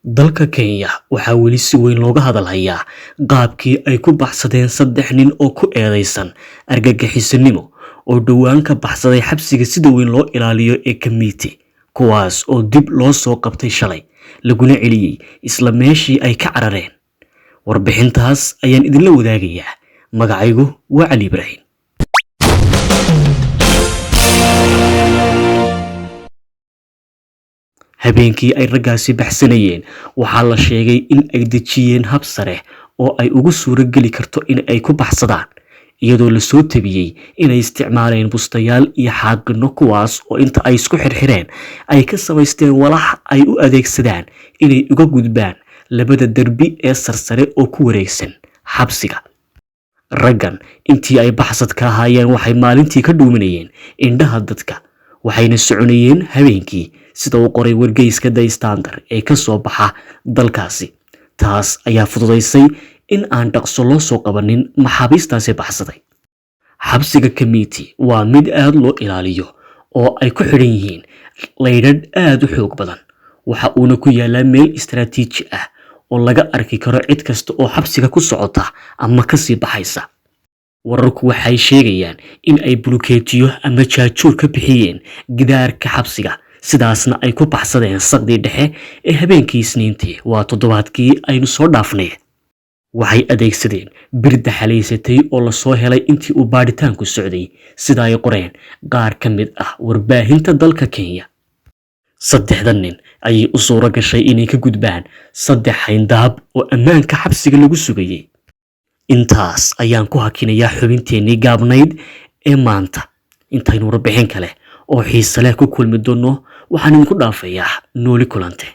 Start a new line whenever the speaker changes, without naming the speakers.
Dalka Kenya waxaa weli si weyn looga hadalhayaa qaabkii ay ku baxsadeen 3 nin oo ku eedeysan argagixisanimo oo dhowaan ka baxsaday xabsiga sida weyn loo ilaaliyo ee Kamiti, kuwaas oo dib loo soo qabtay shalay laguna celiyay isla meeshii ay ka carareen. Warbixintaas ayaan idinla wadaagayaa. Magacaygu waa Ali Ibrahim. Habeenkii ay raggaasi baxsanayeen waxaa la sheegay in ay dejiyeen hab sare oo ay ugu suura geli karto in ay ku baxsadaan, iyadoo la soo tabiyey inay isticmaaleen bustayaal iyo xaaqino, kuwaas oo inta ay isku xirxireen ay ka samaysteen walax ay u adeegsadaan inay uga gudbaan labada derbi ee sarsare oo ku wareegsan xabsiga. Raggan intii ay baxsad ka ahaayeen waxay maalintii ka dhuumanayeen indhaha dadka, waxayna soconayeen habeenkii, sida uu qoray wargeyska The Standard ee ka soo baxa dalkaasi. Taas ayaa fududeysay in aan dhaqso loo soo qabanin maxaabiistaasi baxsaday. Xabsiga Kamiti waa mid aad loo ilaaliyo oo ay ku xidhan yihiin leydhadh aad u xoog badan. Waxa uuna ku yaalaa meel istiraatiiji ah oo laga arki karo cid kasta oo xabsiga ku socota ama ka sii baxaysa. Wararku waxay sheegayaan in ay bulukeetiyo ama jaajuur ka bixiyeen gidaarka xabsiga, sidaasna ay ku baxsadeen saqdii dhexe ee habeenkii Isniintii, waa toddobaadkii aynu soo dhaafnay. Waxay adeegsadeen bir daxalaysatay oo la soo helay intii uu baadhitaanku socday, sida ay qoreen qaar ka mid ah warbaahinta dalka Kenya. 3 nin ayay u suura gashay inay ka gudbaan 3 xayndaab oo ammaanka xabsiga lagu sugayay. Intaas ayaan ku hakinayaa xubinteennii gaabnayd ee maanta. Intaynu warbixin kale oo xiiso leh ku kulmi doono, waxaan idinku dhaafayaa nooli kulante.